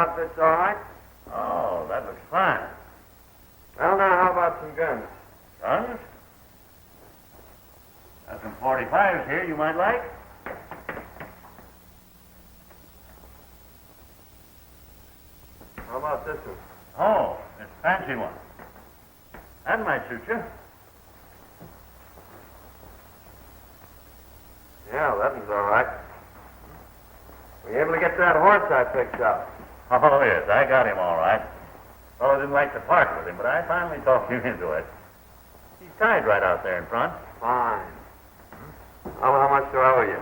outfit's all right. Oh, that looks fine. Well, now, how about some guns? Guns? Got some 45s here you might like. How about this one? Oh, this fancy one. That might suit you. Yeah, that one's all right. Were you able to get that horse I picked up? Oh, yes, I got him all right. Fellow didn't like to part with him, but I finally talked him into it. He's tied right out there in front. Fine. Well, how much do I owe you?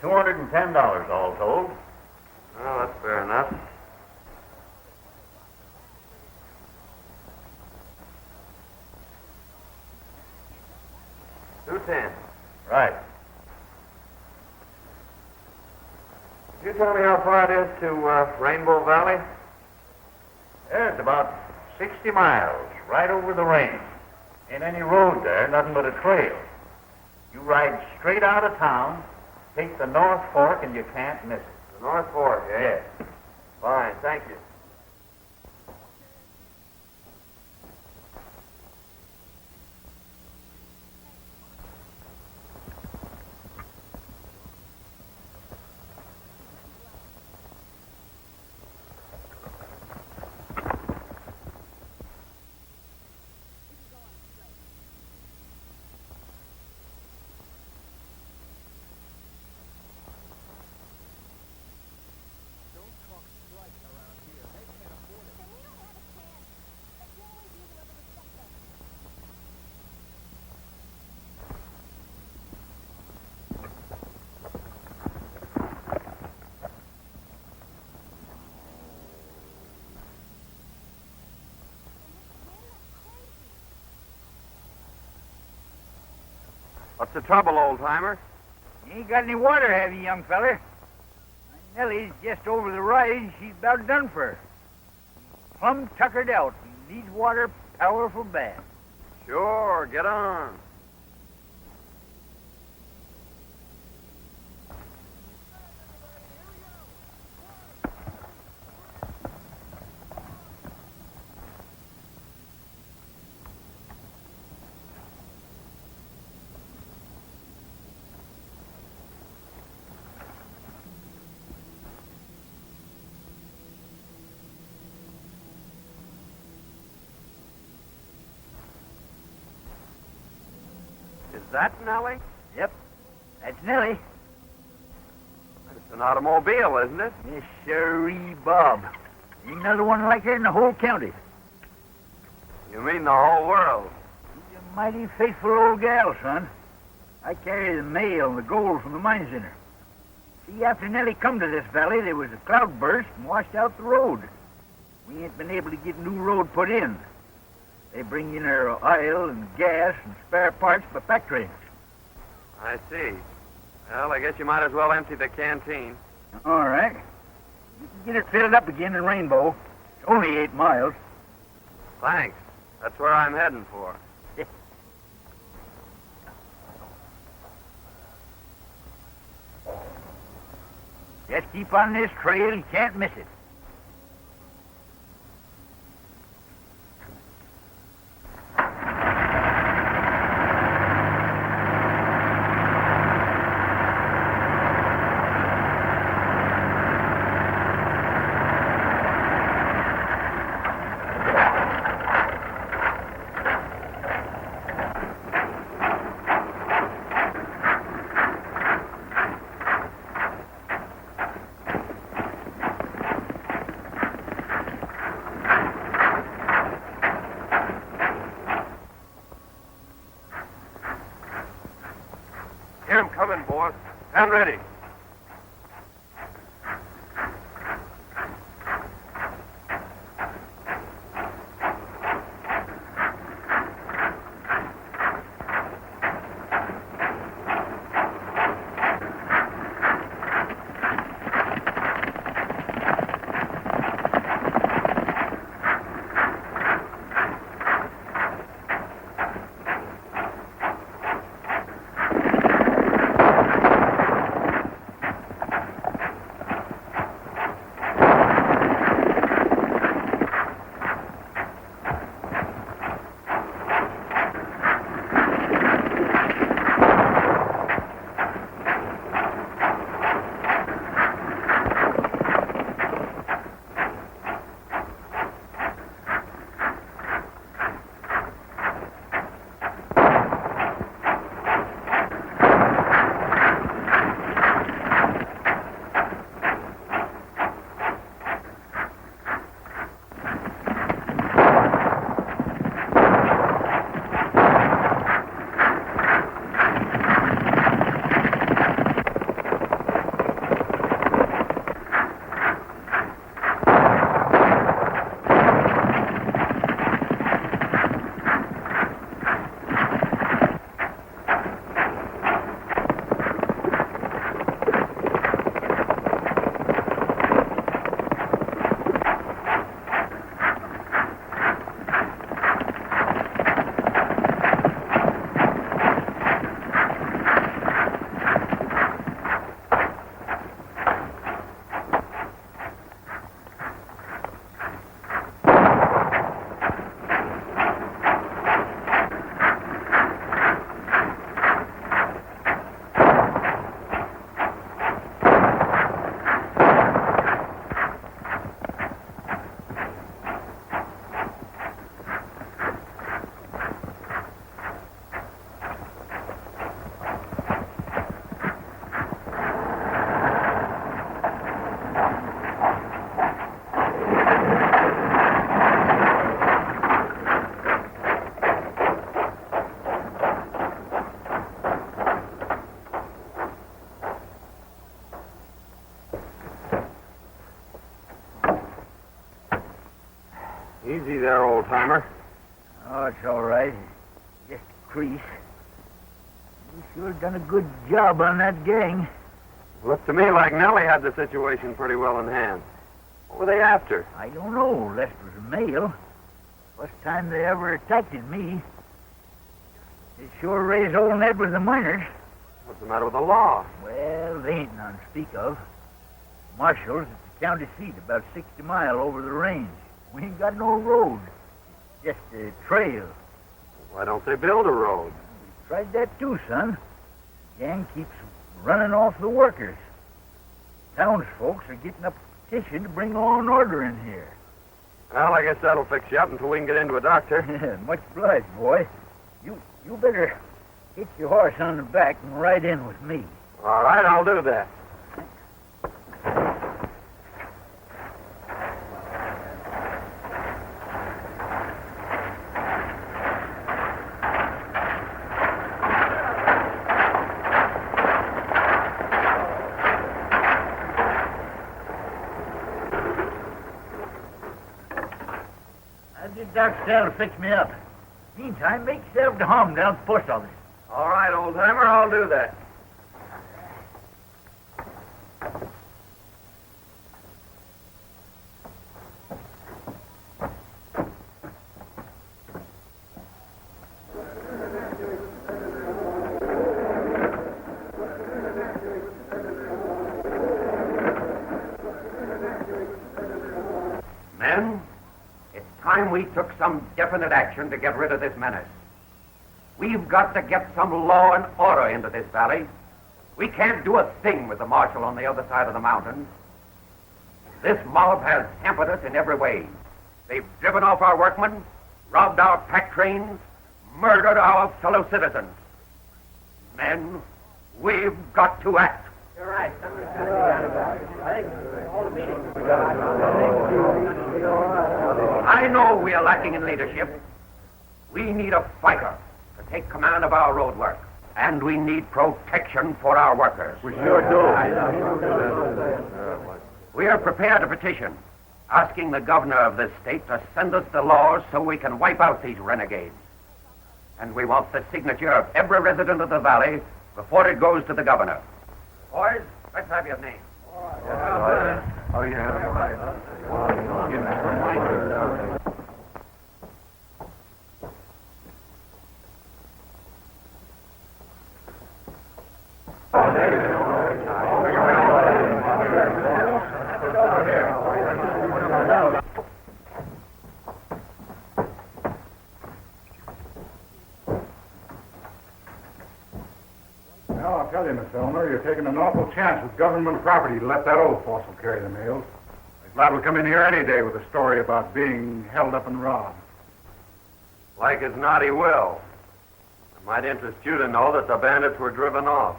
$210 all told. Well, that's fair enough. $210. Right. Could you tell me how far it is to Rainbow Valley? Yeah, it's about 60 miles, right over the range. Ain't any road there, nothing but a trail. You ride straight out of town, take the North Fork, and you can't miss it. The North Fork, eh? Yeah. Fine, thank you. What's the trouble, old-timer? You ain't got any water, have you, young feller? My Nellie's just over the rise. She's about done for. Plumb tuckered out. Needs water powerful bad. Sure, get on. Is that Nellie? Yep, that's Nellie. It's an automobile, isn't it? Yes, sirree, Bob. Ain't another one like her in the whole county. You mean the whole world? She's a mighty faithful old gal, son. I carry the mail and the gold from the mines in her. See, after Nellie come to this valley, there was a cloud burst and washed out the road. We ain't been able to get new road put in. They bring in her oil and gas and spare parts by pack trains. I see. Well, I guess you might as well empty the canteen. All right. You can get it filled up again in Rainbow. It's only 8 miles. Thanks. That's where I'm heading for. Just keep on this trail. You can't miss it. Here I'm coming, boss. Stand ready. Easy there, old-timer. Oh, it's all right. Just a crease. You sure done a good job on that gang. Looked to me like Nellie had the situation pretty well in hand. What were they after? I don't know, unless it was a male. First time they ever attacked me. They sure raised old Ned with the miners. What's the matter with the law? Well, they ain't none to speak of. Marshall's at the county seat, about 60 mile over the range. We ain't got no road. Just a trail. Why don't they build a road? We tried that too, son. Gang keeps running off the workers. Townsfolk are getting up a petition to bring law and order in here. Well, I guess that'll fix you up until we can get into a doctor. Much obliged, boy. You better hit your horse on the back and ride in with me. All right, I'll do that. I'll get Doc Stell to fix me up. Meantime, make yourself to home down at the post office. All right, old-timer, I'll do that. Men, it's time we took some definite action to get rid of this menace. We've got to get some law and order into this valley. We can't do a thing with the marshal on the other side of the mountains. This mob has hampered us in every way. They've driven off our workmen, robbed our pack trains, murdered our fellow citizens. Men, we've got to act. You're right. I know we are lacking in leadership. We need a fighter to take command of our road work. And we need protection for our workers. We sure do. We are prepared to petition, asking the governor of this state to send us the laws so we can wipe out these renegades. And we want the signature of every resident of the valley before it goes to the governor. Boys, let's have your name. Oh, yeah. Well, I'll tell you, Miss Elmer, you're taking an awful chance with government property to let that old fossil carry the mails. He's liable to come in here any day with a story about being held up and robbed. Like as not, he will. It might interest you to know that the bandits were driven off.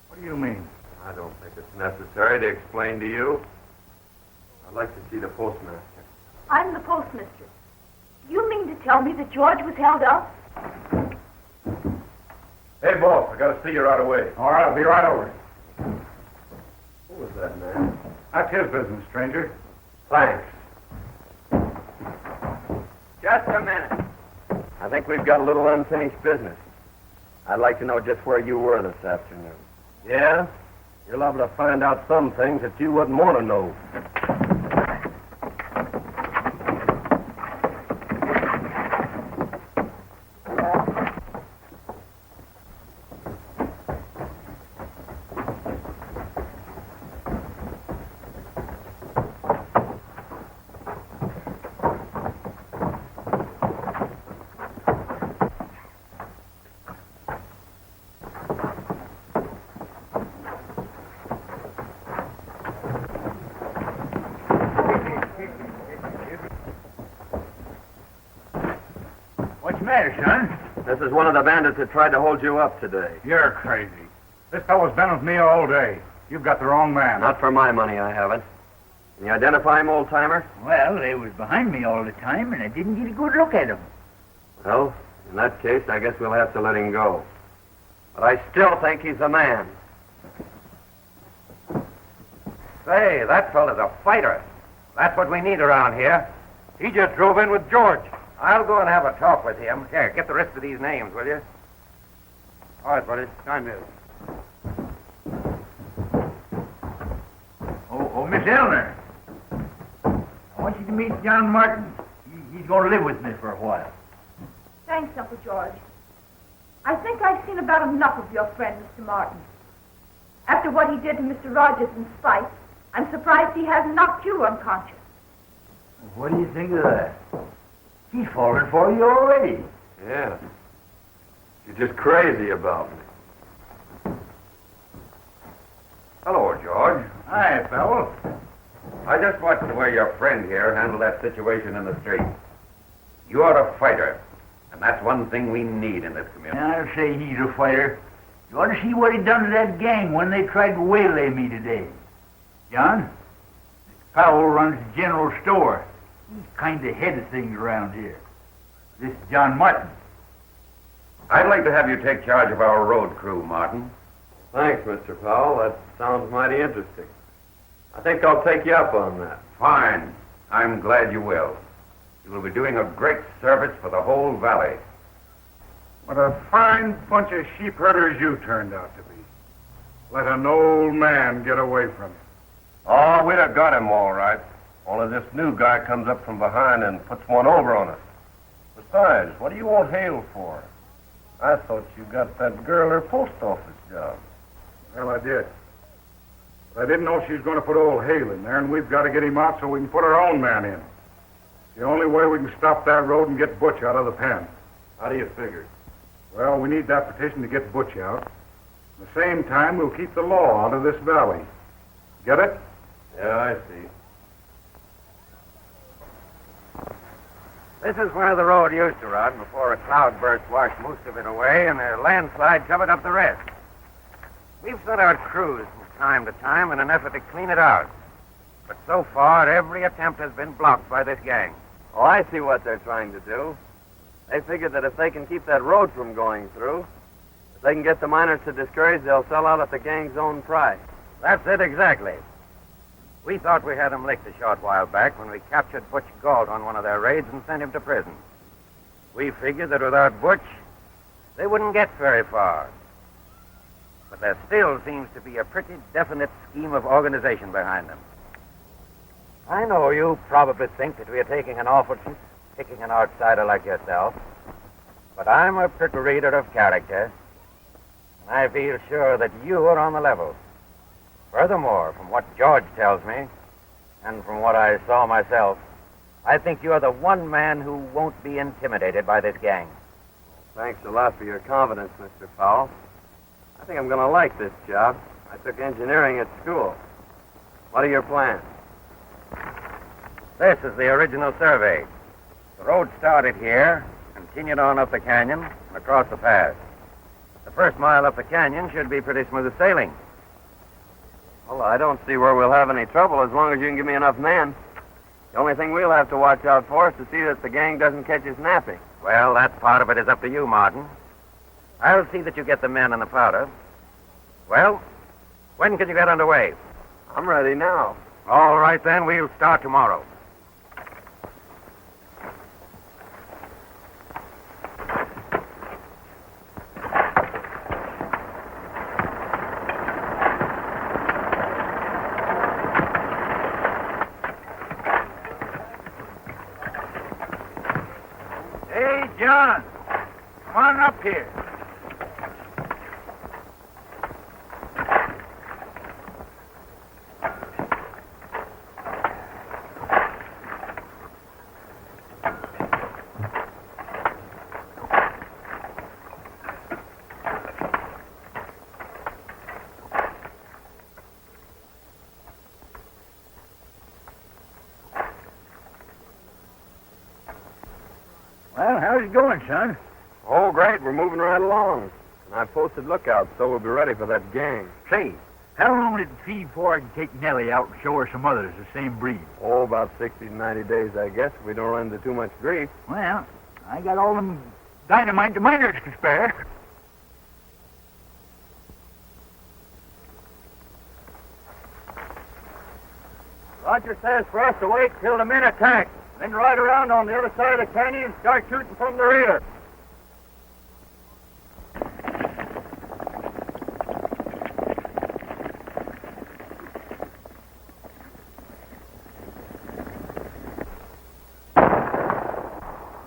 What do you mean? I don't think it's necessary to explain to you. I'd like to see the postmaster. I'm the postmistress. You mean to tell me that George was held up? Hey, boss, I gotta see you right away. All right, I'll be right over. Who was that man? That's his business, stranger. Thanks. Just a minute. I think we've got a little unfinished business. I'd like to know just where you were this afternoon. Yeah? You're liable to find out some things that you wouldn't want to know. What's the matter, son? This is one of the bandits that tried to hold you up today. You're crazy. This fellow's been with me all day. You've got the wrong man. Not for my money, I haven't. Can you identify him, old-timer? Well, they was behind me all the time, and I didn't get a good look at them. Well, in that case, I guess we'll have to let him go. But I still think he's a man. Say, that fella's a fighter. That's what we need around here. He just drove in with George. I'll go and have a talk with him. Here, get the rest of these names, will you? All right, buddy. Time is. Oh, Miss Eleanor. I want you to meet John Martin. He's going to live with me for a while. Thanks, Uncle George. I think I've seen about enough of your friend, Mr. Martin. After what he did to Mr. Rogers in spite, I'm surprised he hasn't knocked you unconscious. What do you think of that? He's falling for you already. Yeah. You're just crazy about me. Hello, George. Hi, fellow. I just watched the way your friend here handled that situation in the street. You are a fighter, and that's one thing we need in this community. I'll say he's a fighter. You ought to see what he done to that gang when they tried to waylay me today. John, Powell runs the general store. He's kind of head of things around here. This is John Martin. I'd like to have you take charge of our road crew, Martin. Thanks, Mr. Powell. That sounds mighty interesting. I think I'll take you up on that. Fine. I'm glad you will. You will be doing a great service for the whole valley. What a fine bunch of sheep herders you turned out to be. Let an old man get away from you. Oh, we'd have got him all right. Only this new guy comes up from behind and puts one over on us. Besides, what do you want Hale for? I thought you got that girl her post office job. Well, I did. But I didn't know she was going to put old Hale in there, and we've got to get him out so we can put our own man in. The only way we can stop that road and get Butch out of the pen. How do you figure? Well, we need that petition to get Butch out. At the same time, we'll keep the law out of this valley. Get it? Yeah, I see. This is where the road used to run before a cloudburst washed most of it away and a landslide covered up the rest. We've sent out crews from time to time in an effort to clean it out. But so far, every attempt has been blocked by this gang. Oh, I see what they're trying to do. They figure that if they can keep that road from going through, if they can get the miners to discourage, they'll sell out at the gang's own price. That's it exactly. We thought we had him licked a short while back when we captured Butch Galt on one of their raids and sent him to prison. We figured that without Butch, they wouldn't get very far. But there still seems to be a pretty definite scheme of organization behind them. I know you probably think that we are taking an awful chance picking an outsider like yourself, but I'm a pretty reader of character, and I feel sure that you are on the level. Furthermore, from what George tells me, and from what I saw myself, I think you're the one man who won't be intimidated by this gang. Thanks a lot for your confidence, Mr. Powell. I think I'm going to like this job. I took engineering at school. What are your plans? This is the original survey. The road started here, continued on up the canyon, and across the pass. The first mile up the canyon should be pretty smooth sailing. Well, I don't see where we'll have any trouble as long as you can give me enough men. The only thing we'll have to watch out for is to see that the gang doesn't catch us napping. Well, that part of it is up to you, Martin. I'll see that you get the men and the powder. Well, when can you get underway? I'm ready now. All right, then, we'll start tomorrow. Hey, John. Come on up here. Well, how's it going, son? Oh, great. We're moving right along. And I've posted lookouts, so we'll be ready for that gang. Say, how long did it feed before I can take Nellie out and show her some others the same breed? Oh, about 60 to 90 days, I guess, if we don't run into too much grief. Well, I got all them dynamite the miners to spare. Roger says for us to wait till the men attack. Then ride around on the other side of the canyon and start shooting from the rear.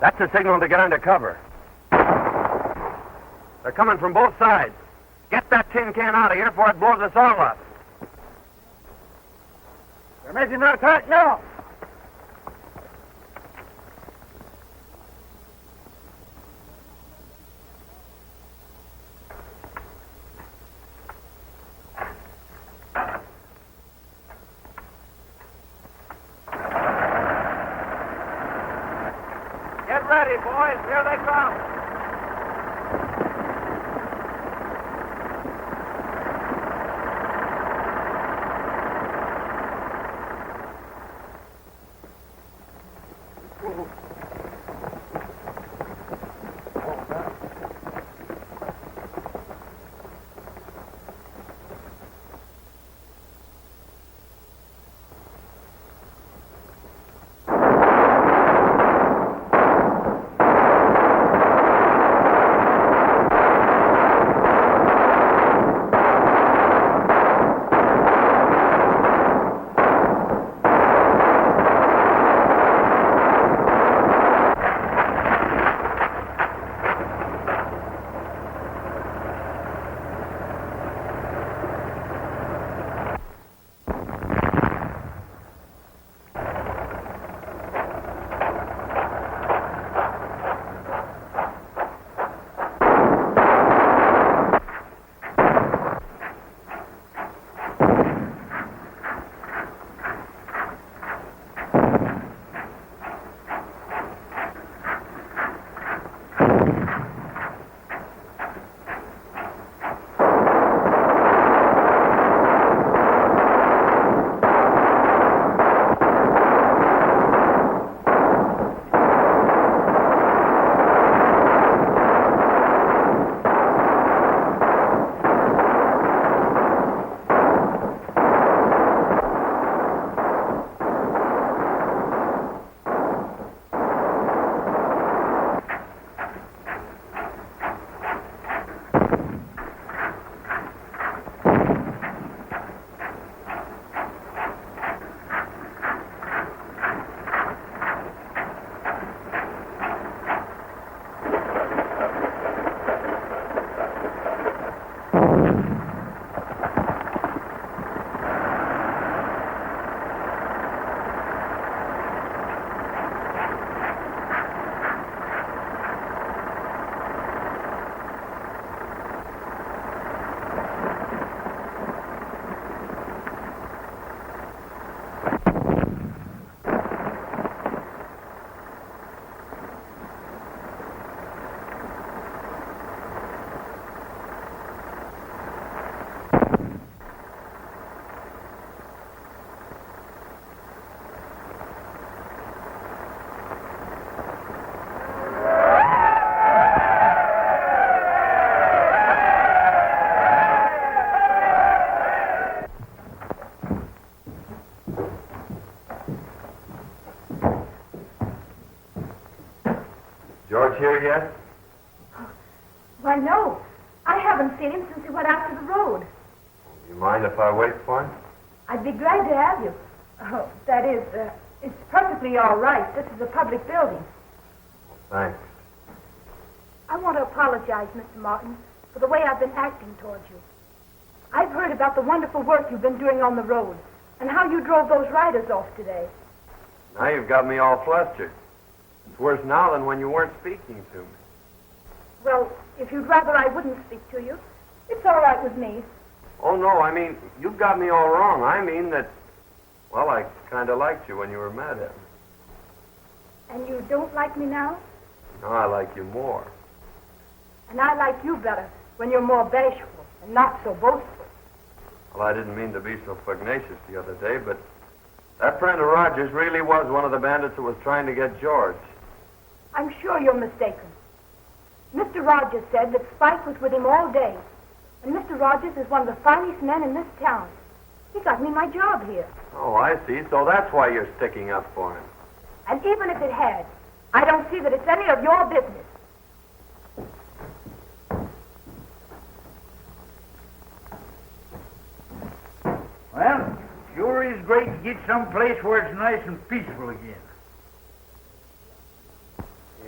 That's a signal to get under cover. They're coming from both sides. Get that tin can out of here before it blows us all up. They're making their attack now. Get ready, boys. Here they come. George here yet? Why, no. I haven't seen him since he went out to the road. Do you mind if I wait for him? I'd be glad to have you. Oh, that is, it's perfectly all right. This is a public building. Thanks. I want to apologize, Mr. Martin, for the way I've been acting towards you. I've heard about the wonderful work you've been doing on the road and how you drove those riders off today. Now you've got me all flustered. It's worse now than when you weren't speaking to me. Well, if you'd rather I wouldn't speak to you, it's all right with me. Oh, no, I mean, you've got me all wrong. I mean that, well, I kind of liked you when you were mad at me. And you don't like me now? No, I like you more. And I like you better when you're more bashful and not so boastful. Well, I didn't mean to be so pugnacious the other day, but that friend of Rogers really was one of the bandits that was trying to get George. I'm sure you're mistaken. Mr. Rogers said that Spike was with him all day. And Mr. Rogers is one of the finest men in this town. He got me my job here. Oh, I see. So that's why you're sticking up for him. And even if it had, I don't see that it's any of your business. Well, sure is great to get someplace where it's nice and peaceful again.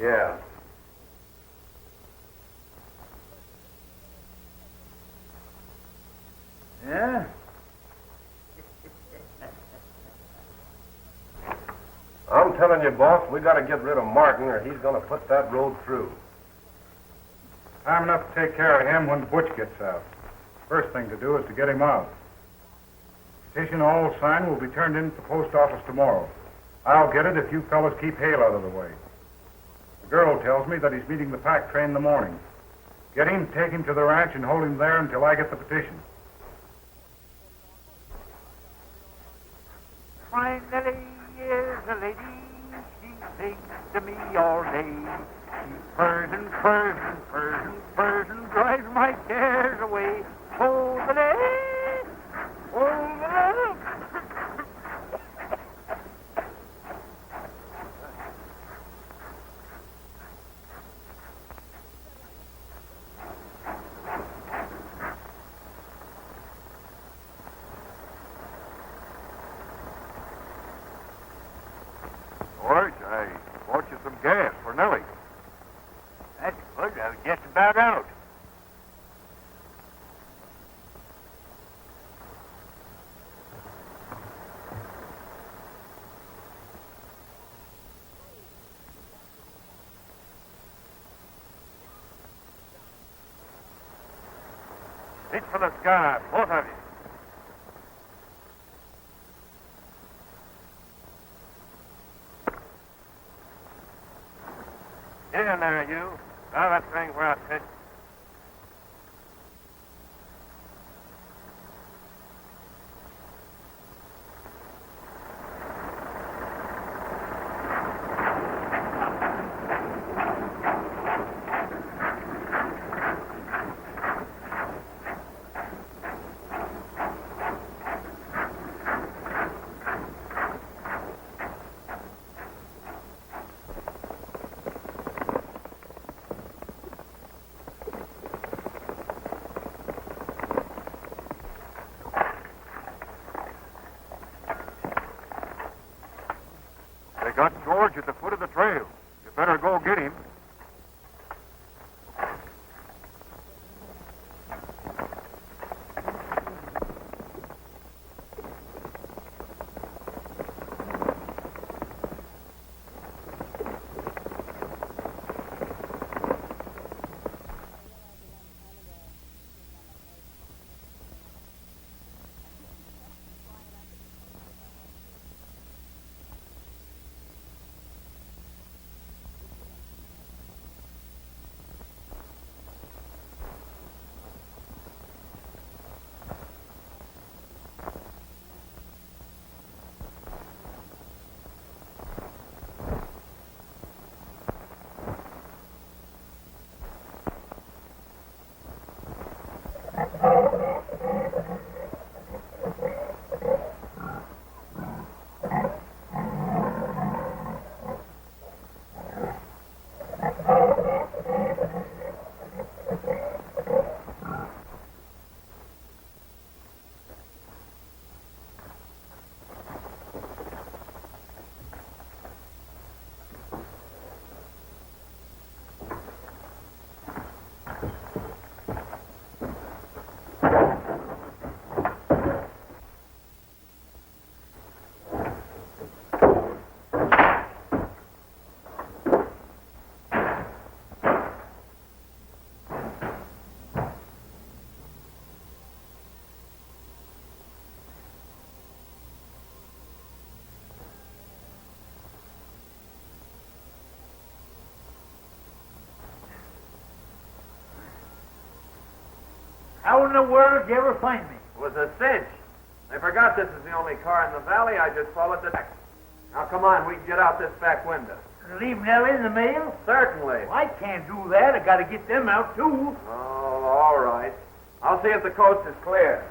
Yeah. Yeah? I'm telling you, boss, we got to get rid of Martin or he's going to put that road through. Time enough to take care of him when the butch gets out. First thing to do is to get him out. Petition all signed will be turned in at the post office tomorrow. I'll get it if you fellas keep Hale out of the way. The girl tells me that he's meeting the pack train in the morning. Get him, take him to the ranch, and hold him there until I get the petition. My Nellie is a lady. She sings to me all day. She purrs and purrs and purrs and purrs and drives my cares away. Oh, the lady! Oh, the lady! George, I bought you some gas for Nellie. That's good. I was just about out. Reach for the sky, both of you. Get in there, you. Now that thing where I pitched. They got George at the foot of the trail. You better go get him. How in the world did you ever find me? It was a cinch. They forgot this is the only car in the valley. I just followed the deck. Now, come on. We can get out this back window. Leave Nellie in the mail? Certainly. Well, I can't do that. I got to get them out, too. Oh, all right. I'll see if the coast is clear.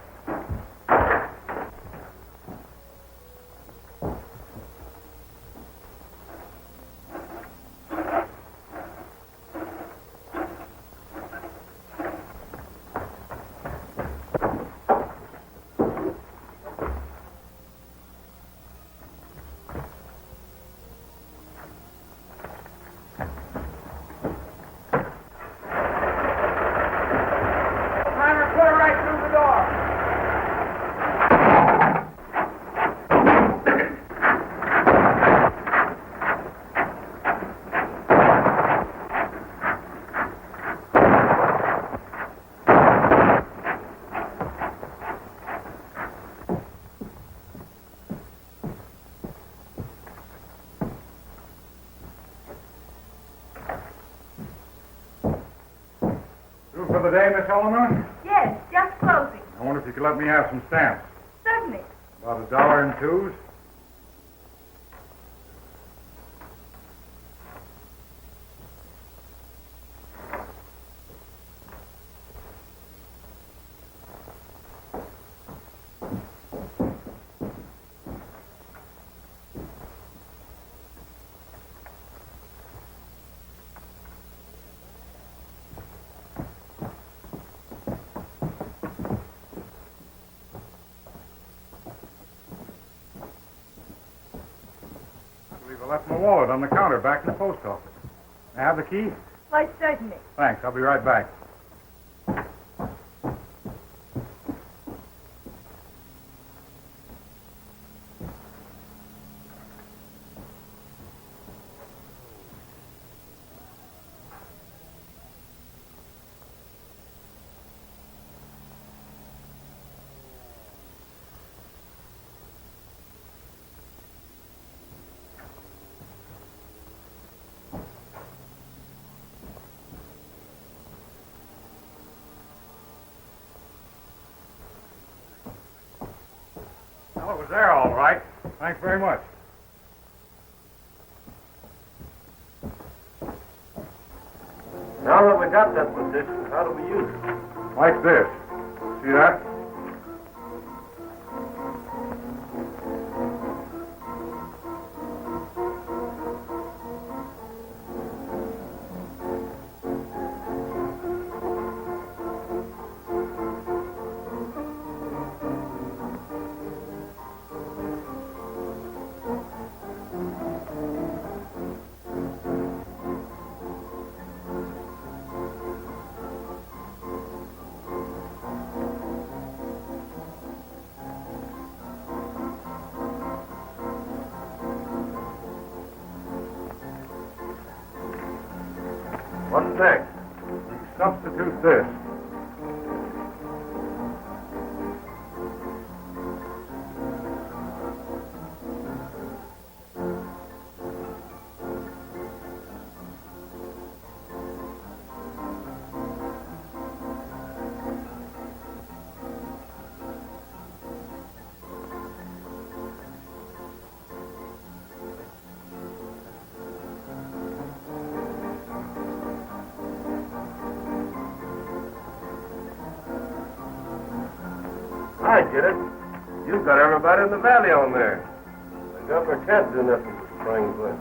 the day, Miss Eleanor? Yes, just closing. I wonder if you could let me have some stamps. Certainly. About $1 in twos. I left my wallet on the counter back in the post office. May I have the key? Why, certainly. Thanks. I'll be right back. Well, it was there all right. Thanks very much. Now that we got that position, how do we use it? Like this. See that? What's next? Substitute this. I get it. You've got everybody in the valley on there. The governor can't do nothing with spring butch.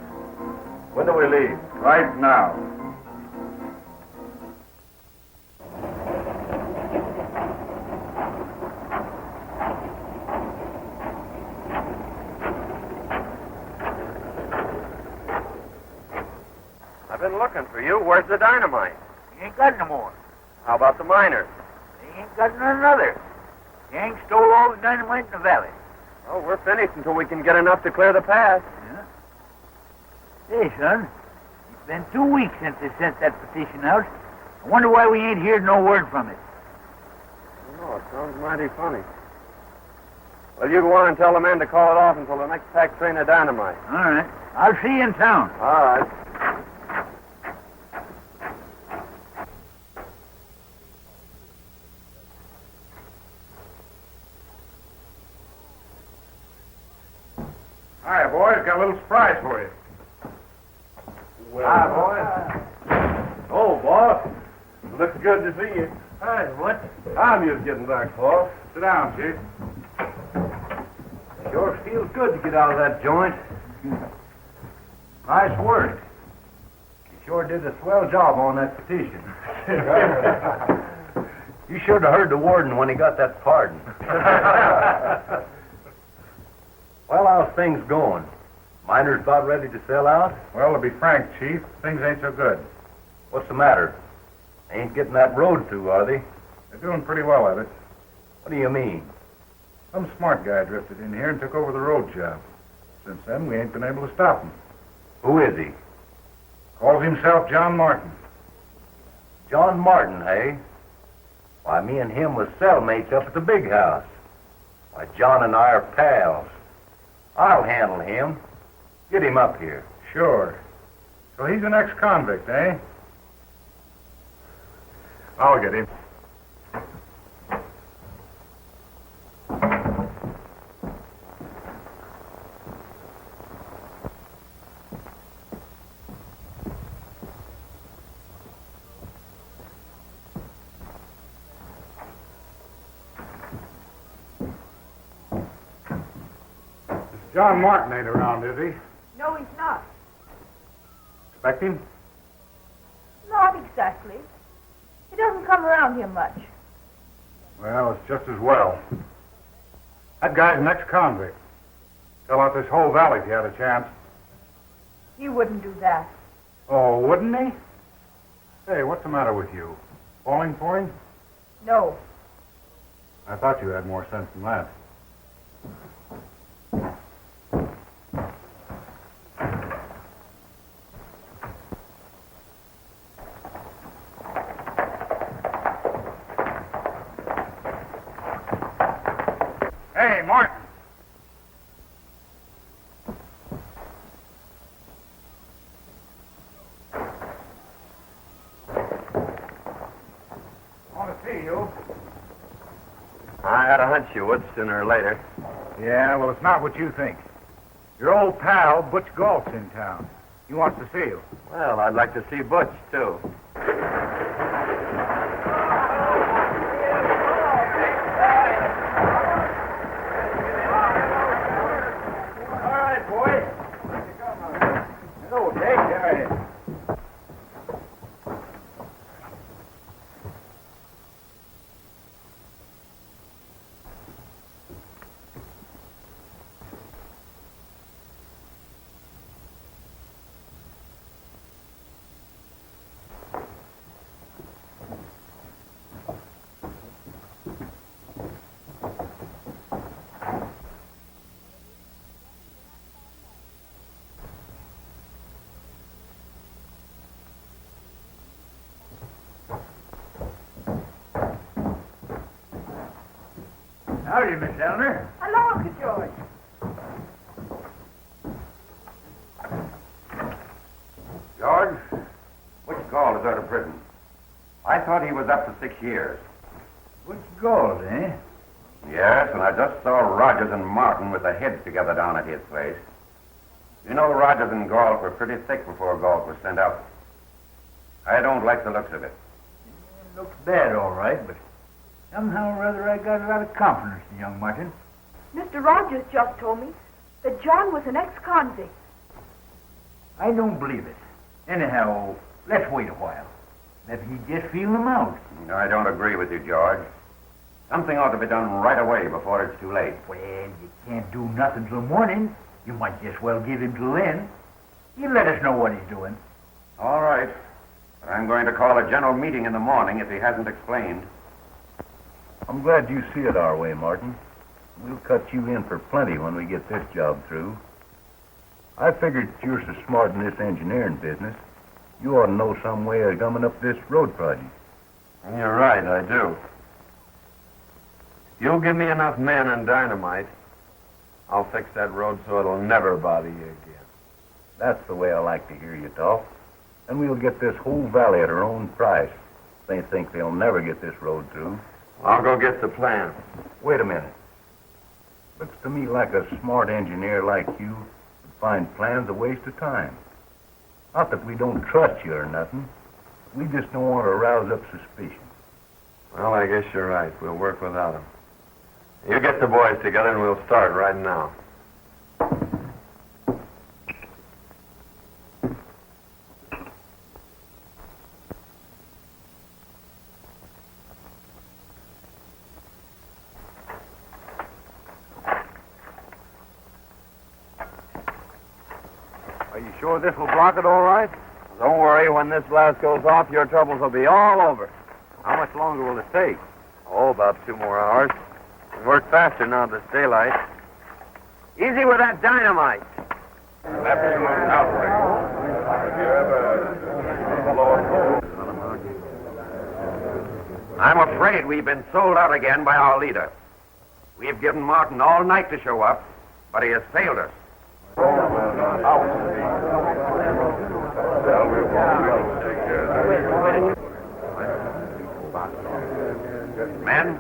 When do we leave? Right now. I've been looking for you. Where's the dynamite? He ain't got no more. How about the miners? He ain't got none other. Gang stole all the dynamite in the valley. Oh, we're finished until we can get enough to clear the pass. Yeah. Hey, son, it's been 2 weeks since they sent that petition out. I wonder why we ain't heard no word from it. I don't know. It sounds mighty funny. Well, you go on and tell the men to call it off until the next pack train of dynamite. All right. I'll see you in town. All right. Hi, boys. Got a little surprise for you. Well, hi, boys. Oh, boss. Looks good to see you. Hi, what? I'm just getting back, boss. Sit down, Chief. Sure feels good to get out of that joint. Nice work. You sure did a swell job on that petition. You should have heard the warden when he got that pardon. Well, how's things going? Miners about ready to sell out? Well, to be frank, Chief, things ain't so good. What's the matter? They ain't getting that road through, are they? They're doing pretty well at it. What do you mean? Some smart guy drifted in here and took over the road job. Since then, we ain't been able to stop him. Who is he? Calls himself John Martin. John Martin, hey? Why, me and him was cellmates up at the big house. Why, John and I are pals. I'll handle him. Get him up here. Sure. So he's an ex-convict, eh? I'll get him. John Martin ain't around, is he? No, he's not. Expect him? Not exactly. He doesn't come around here much. Well, it's just as well. That guy's an ex-convict. Sell out this whole valley if you had a chance. He wouldn't do that. Oh, wouldn't he? Hey, what's the matter with you? Falling for him? No. I thought you had more sense than that. Hey, Martin. Want to see you. I had a hunch you would sooner or later. Yeah, well, it's not what you think. Your old pal, Butch Galt's in town. He wants to see you. Well, I'd like to see Butch, too. All right, boys. Hello, Jake. There it is. Howdy, Miss Eleanor. Hello, Uncle George. George, Butch Galt is out of prison. I thought he was up to 6 years. Butch Galt, eh? Yes, and I just saw Rogers and Martin with their heads together down at his place. You know, Rogers and Galt were pretty thick before Galt was sent out. I don't like the looks of it. It looks bad, all right, but somehow or other I got a lot of confidence in young Martin. Mr. Rogers just told me that John was an ex-convict. I don't believe it. Anyhow, let's wait a while. Maybe he's just feeling them out. No, I don't agree with you, George. Something ought to be done right away before it's too late. Well, you can't do nothing till morning. You might just well give him till then. He'll let us know what he's doing. All right. But I'm going to call a general meeting in the morning if he hasn't explained. I'm glad you see it our way, Martin. We'll cut you in for plenty when we get this job through. I figured you're so smart in this engineering business, you ought to know some way of gumming up this road project. You're right, I do. You'll give me enough men and dynamite, I'll fix that road so it'll never bother you again. That's the way I like to hear you talk. And we'll get this whole valley at our own price. They think they'll never get this road through. I'll go get the plan. Wait a minute. Looks to me like a smart engineer like you would find plans a waste of time. Not that we don't trust you or nothing. We just don't want to rouse up suspicion. Well, I guess you're right. We'll work without them. You get the boys together and we'll start right now. Are you sure this will block it all right? Don't worry, when this blast goes off, your troubles will be all over. How much longer will it take? Oh, about 2 more hours. It'll work faster now that it's daylight. Easy with that dynamite. Absolute outrage. I'm afraid we've been sold out again by our leader. We've given Martin all night to show up, but he has failed us. Men,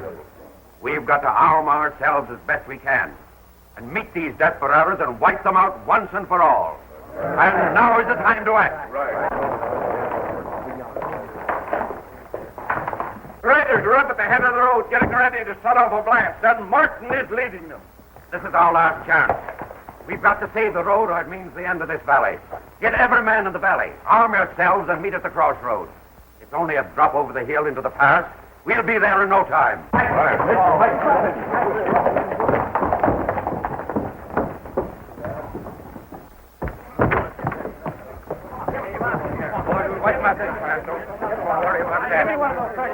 we've got to arm ourselves as best we can and meet these desperados and wipe them out once and for all. And now is the time to act. Riders are up at the head of the road getting ready to set off a blast, and Martin is leading them. This is our last chance. We've got to save the road or it means the end of this valley. Get every man in the valley. Arm yourselves and meet at the crossroads. It's only a drop over the hill into the pass. We'll be there in no time. Wait my thing, Pastor. Don't worry about that.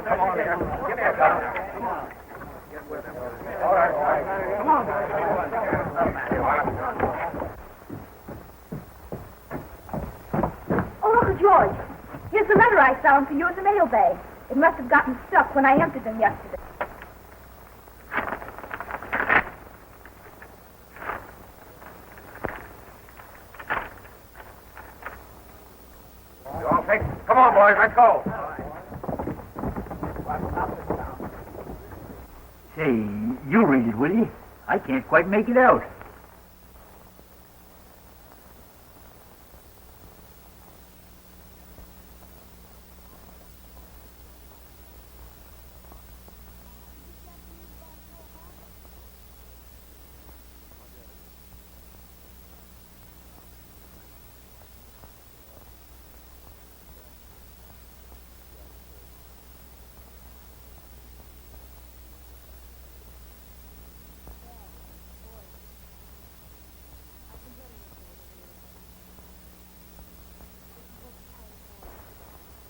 Come on here. Give me a shot. All right. Come on. Oh, Uncle George, here's the letter I found for you in the mail bag. It must have gotten stuck when I emptied them yesterday. You all fixed? Come on, boys, let's go. Say, you read it, will you? I can't quite make it out.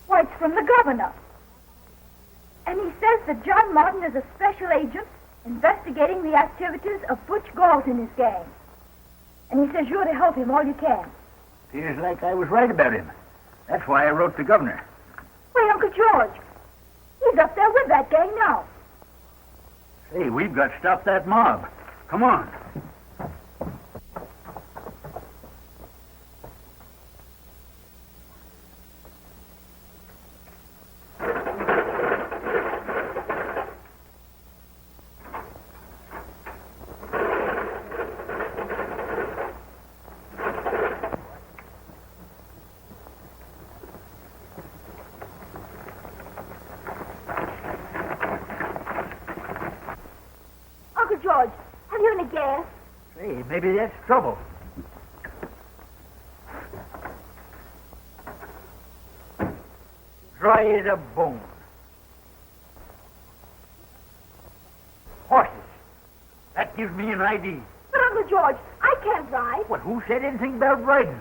Why, it's from the governor. And he says that John Martin is a special agent investigating the activities of Butch Galt and his gang. And he says you're to help him all you can. Feels like I was right about him. That's why I wrote the governor. Wait, Uncle George. He's up there with that gang now. Say, we've got to stop that mob. Come on. Uncle George, have you any gas? Say, maybe that's trouble. Dry as a bone. Horses. That gives me an idea. But, Uncle George, I can't ride. Well, who said anything about riding?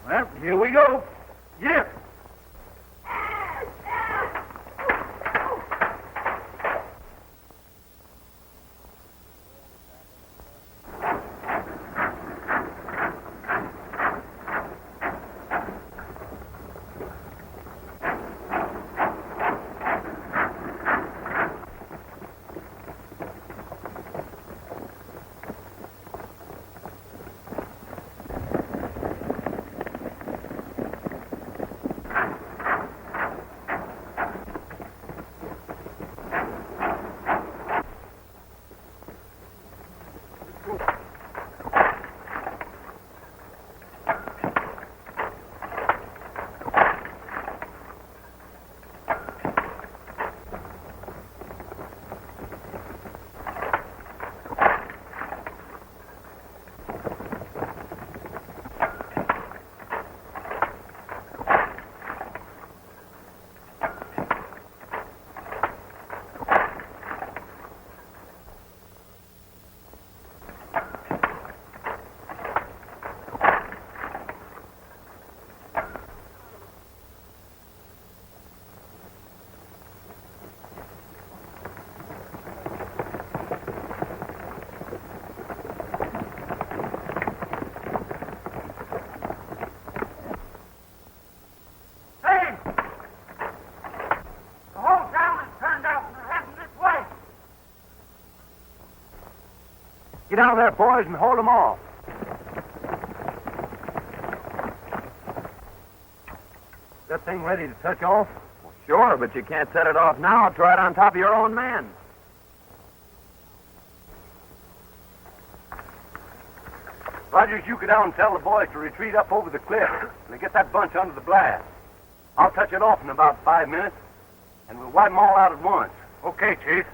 Well, here we go. Here. Get out of there, boys, and hold them off. That thing ready to touch off? Well, sure, but you can't set it off now. It's right on top of your own men. Rogers, you go down and tell the boys to retreat up over the cliff and get that bunch under the blast. I'll touch it off in about 5 minutes, and we'll wipe them all out at once. Okay, Chief.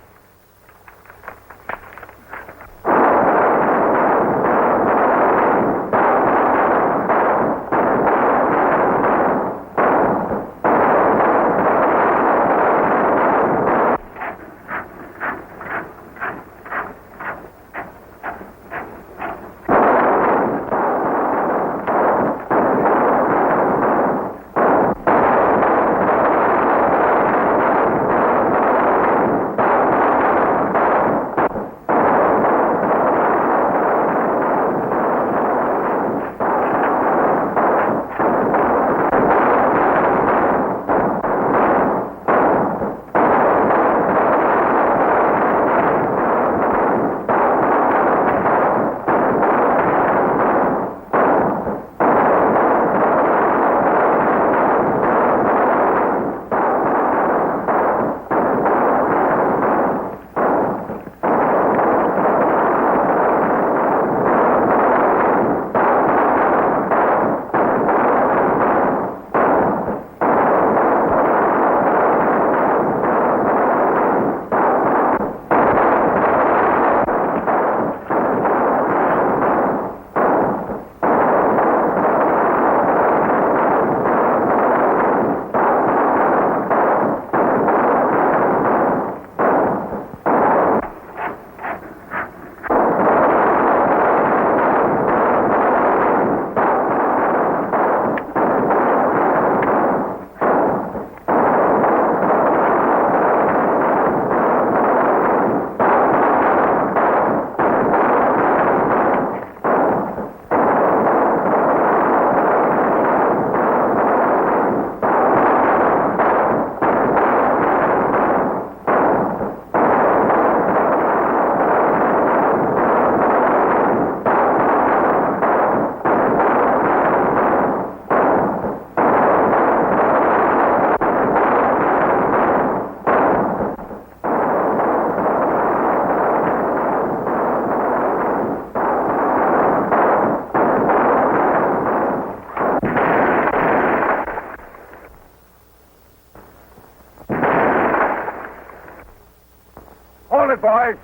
Hold it, boys.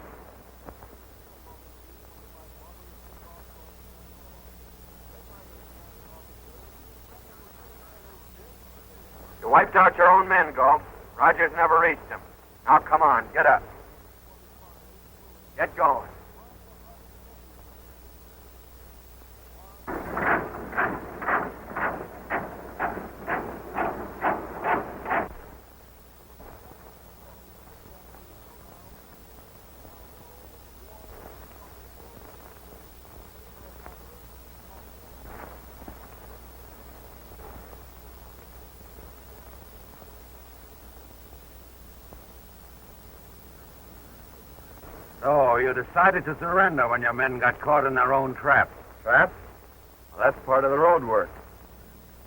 You wiped out your own men, Galt. Rogers never reached them. Now, come on, get up. Get going. So, you decided to surrender when your men got caught in their own trap. Trap? Well, that's part of the road work.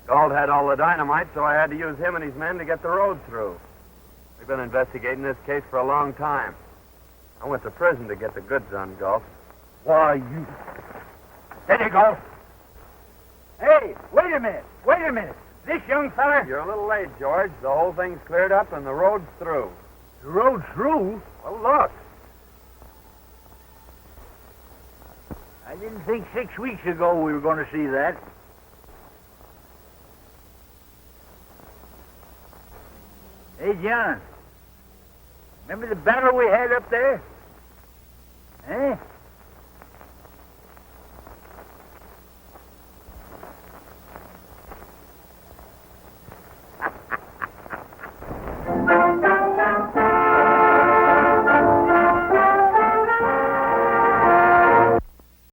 Galt had all the dynamite, so I had to use him and his men to get the road through. We've been investigating this case for a long time. I went to prison to get the goods on Galt. Why, you... Steady, Galt. Hey, wait a minute. This young fella... You're a little late, George. The whole thing's cleared up and the road's through. The road through? Well, look. I didn't think 6 weeks ago we were going to see that. Hey, John. Remember the battle we had up there? Eh?